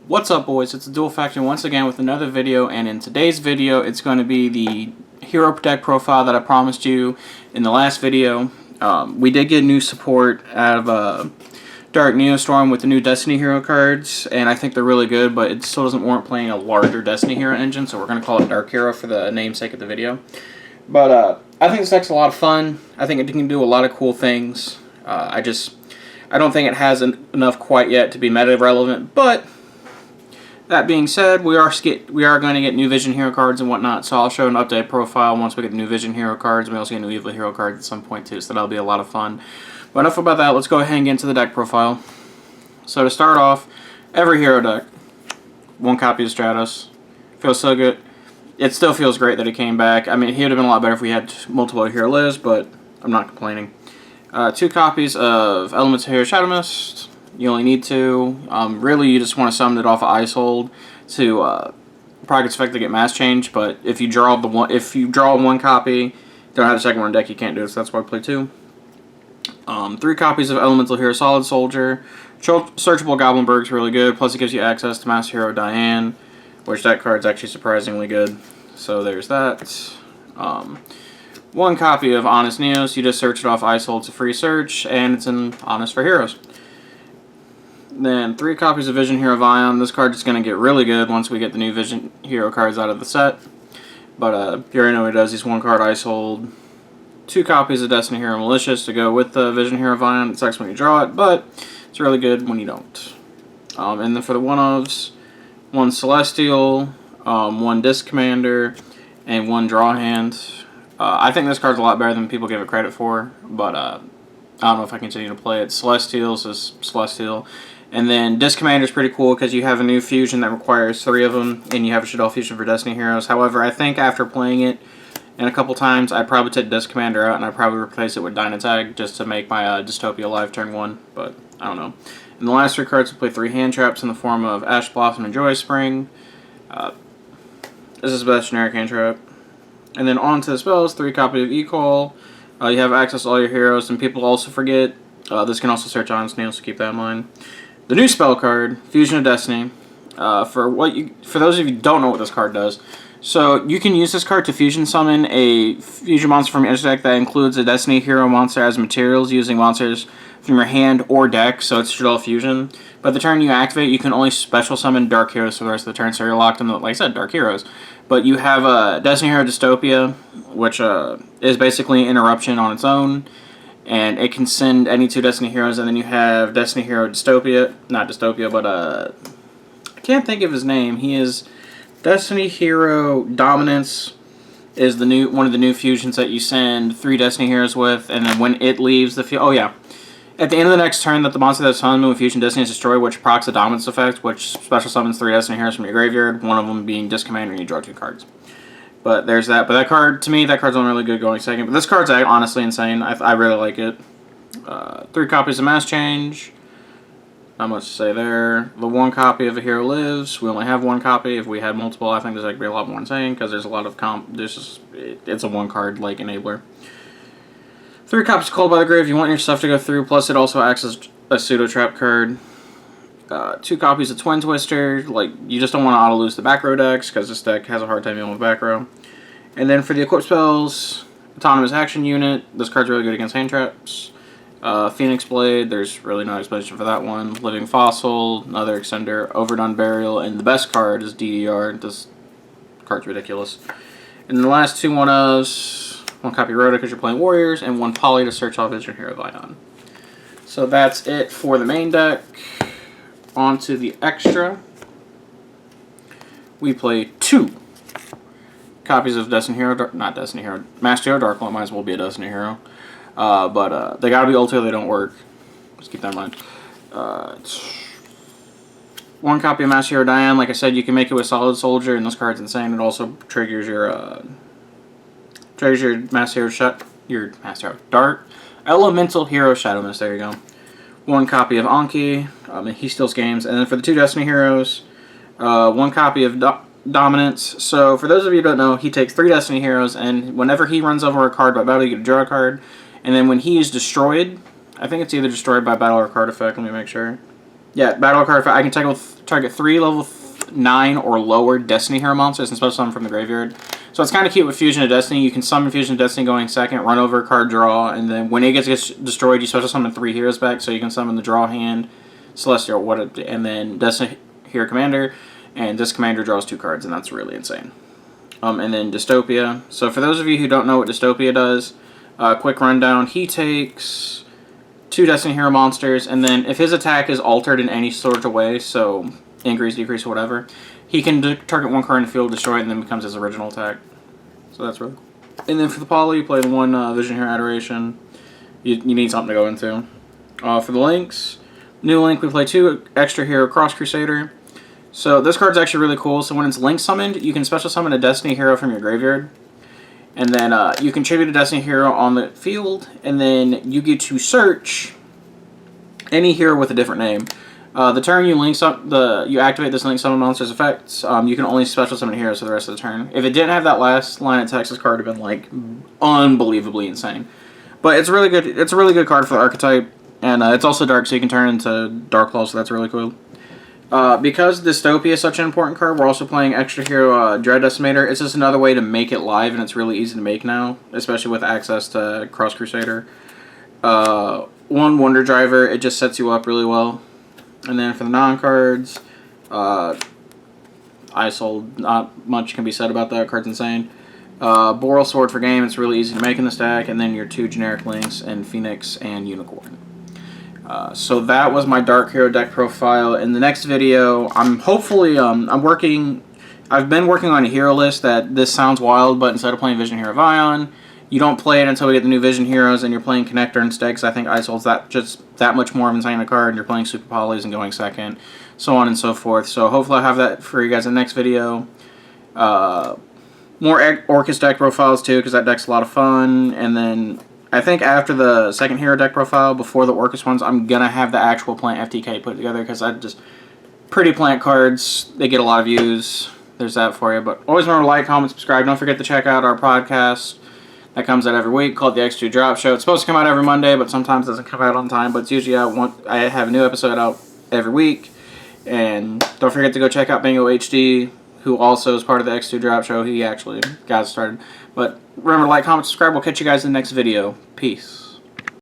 What's up, boys? It's Dual Faction once again with another video, and in today's video it's going to be the hero deck profile that I promised you in the last video. We did get new support out of Dark Neostorm with the new Destiny Hero cards, and I think they're really good, but it still doesn't warrant playing a larger Destiny Hero engine, so we're going to call it Dark Hero for the namesake of the video. But I think this deck's a lot of fun. I think it can do a lot of cool things. I don't think it has enough quite yet to be meta relevant, but that being said, we are going to get new Vision Hero cards and whatnot, so I'll show an update profile once we get the new Vision Hero cards, and we also get new Evil Hero cards at some point too, so that'll be a lot of fun. But enough about that, let's go ahead and get into the deck profile. So to start off, every hero deck, one copy of Stratos. Feels so good. It still feels great that it came back. I mean, he would have been a lot better if we had multiple hero lives, but I'm not complaining. 2 copies of Elemental Hero Shadow Mist. You only need 2. Really, you just want to summon it off of Icehold to probably gets effect to get mass change. But if you draw one copy, don't have a second one in deck, you can't do it. So that's why I play 2. 3 copies of Elemental Hero Solid Soldier. Searchable Goblinberg's really good. Plus, it gives you access to Master Hero Diane, which that card's actually surprisingly good. So there's that. 1 copy of Honest Neos. You just search it off Icehold. It's a free search, and it's in Honest for Heroes. Then 3 copies of Vision Hero Vion. This card is going to get really good once we get the new Vision Hero cards out of the set. But you already know what he does. He's 1 card Icehold. 2 copies of Destiny Hero Malicious to go with the Vision Hero Vion. It sucks when you draw it, but it's really good when you don't. And then for the one-ofs, 1 Celestial, 1 Disc Commander, and 1 Draw Hand. I think this card's a lot better than people give it credit for, but I don't know if I continue to play it. Celestial is Celestial. And then Disc Commander is pretty cool because you have a new fusion that requires 3 of them, and you have a Shadow fusion for Destiny Heroes. However, I think after playing it and a couple times, I'd probably take Disc Commander out and I'd probably replace it with Dynatag just to make my Dystopia live turn 1, but I don't know. And the last 3 cards, we play 3 hand traps in the form of Ash Blossom and Joy Spring. This is the best generic hand trap. And then on to the spells, 3 copies of E-Call. You have access to all your heroes, and people also forget. This can also search on Snail, so keep that in mind. The new spell card, Fusion of Destiny. For those of you who don't know what this card does, so you can use this card to fusion summon a fusion monster from your deck that includes a Destiny Hero monster as materials using monsters from your hand or deck, so it's Shadow Fusion. But the turn you activate, you can only special summon Dark Heroes for the rest of the turn, so you're locked in, like I said, Dark Heroes. But you have a Destiny Hero Dystopia, which is basically an interruption on its own, and it can send any 2 Destiny Heroes, and then you have Destiny Hero Dystopia, not Dystopia, but I can't think of his name. He is Destiny Hero Dominance is one of the new fusions that you send 3 Destiny Heroes with, and then when it leaves the field, oh yeah. At the end of the next turn, that the monster that's summoned with Fusion Destiny is destroyed, which procs the Dominance effect, which special summons 3 Destiny Heroes from your graveyard, one of them being Disc Commander, and you draw 2 cards. But there's that. But that card, to me, that card's only really good going second. But this card's honestly insane. I really like it. 3 copies of Mass Change. Not much to say there. The 1 copy of A Hero Lives. We only have 1 copy. If we had multiple, I think this deck would be a lot more insane, because there's a lot of it's a 1 card like enabler. 3 copies of Called by the Grave. You want your stuff to go through. Plus, it also acts as a pseudo trap card. 2 copies of Twin Twister. Like, you just don't want to auto lose the back row decks because this deck has a hard time dealing with back row. And then for the equip spells, Autonomous Action Unit. This card's really good against hand traps. Phoenix Blade. There's really no explanation for that one. Living Fossil. Another extender. Overdone Burial. And the best card is DDR. This card's ridiculous. And the last 2 one-ofs. 1 copy of Rhoda because you're playing Warriors, and 1 Poly to search off Vision Hero Vion. So that's it for the main deck. On to the extra. We play 2 copies of Destiny Hero, not Destiny Hero, Master Hero Darklight, might as well be a Destiny Hero. But they gotta be ulti or they don't work. Just keep that in mind. 1 copy of Master Hero Diane. Like I said, you can make it with Solid Soldier, and this card's insane. It also triggers your Master Hero Dark Elemental Hero Shadow Mist. There you go. 1 copy of Anki. He steals games. And then for the 2 Destiny Heroes, 1 copy of Dominance. So for those of you who don't know, he takes 3 Destiny Heroes, and whenever he runs over a card by battle, you get to draw a card. And then when he is destroyed, I think it's either destroyed by battle or card effect. Let me make sure. Yeah, battle card. I can target 3 level 9 or lower Destiny Hero monsters and special summon from the graveyard. So it's kind of cute with Fusion of Destiny. You can summon Fusion of Destiny going second, run over a card, draw, and then when it gets destroyed, you special summon 3 heroes back. So you can summon the draw hand, Celestial, and then Destiny Hero Commander, and this commander draws 2 cards, and that's really insane. And then Dystopia. So for those of you who don't know what Dystopia does, quick rundown. He takes 2 Destiny Hero monsters, and then if his attack is altered in any sort of way, so increase, decrease, or whatever, he can target 1 card in the field, destroy it, and then becomes his original attack. So that's really cool. And then for the poly, you play the 1 Vision Hero Adoration. You need something to go into. For the links, new link, we play 2 Extra Hero Cross Crusader. So this card's actually really cool. So when it's link summoned, you can special summon a Destiny Hero from your graveyard. And then you contribute a Destiny Hero on the field, and then you get to search any hero with a different name. The turn you you activate this link summon monster's effects, you can only special summon heroes for the rest of the turn. If it didn't have that last line of text, this card would have been like unbelievably insane. But it's really good. It's a really good card for the archetype, and it's also dark, so you can turn into Dark Claw, so that's really cool. Because Dystopia is such an important card, we're also playing Extra Hero Dread Decimator. It's just another way to make it live, and it's really easy to make now, especially with access to Cross Crusader. 1 Wonder Driver, it just sets you up really well. And then for the non-cards, Isold, not much can be said about that. Card's insane. Boral Sword for game, it's really easy to make in the stack. And then your 2 generic links, and Phoenix and Unicorn. So that was my Dark Hero deck profile. In the next video, I've been working on a hero list that this sounds wild, but instead of playing Vision Hero Vion, you don't play it until we get the new Vision Heroes, and you're playing Connector instead, because I think Isold's that much more of an insane a card, and you're playing Super Polys and going second, so on and so forth. So hopefully I'll have that for you guys in the next video. More Orcus deck profiles too, because that deck's a lot of fun. And then I think after the second hero deck profile, before the Orcus ones, I'm going to have the actual plant FTK put together, because pretty plant cards, they get a lot of views. There's that for you. But always remember to like, comment, subscribe. Don't forget to check out our podcast that comes out every week called the X2 Drop Show. It's supposed to come out every Monday, but sometimes it doesn't come out on time. But it's usually out I have a new episode out every week. And don't forget to go check out Bingo HD, who also is part of the X2 Drop Show. He actually got it started. But remember to like, comment, subscribe. We'll catch you guys in the next video. Peace.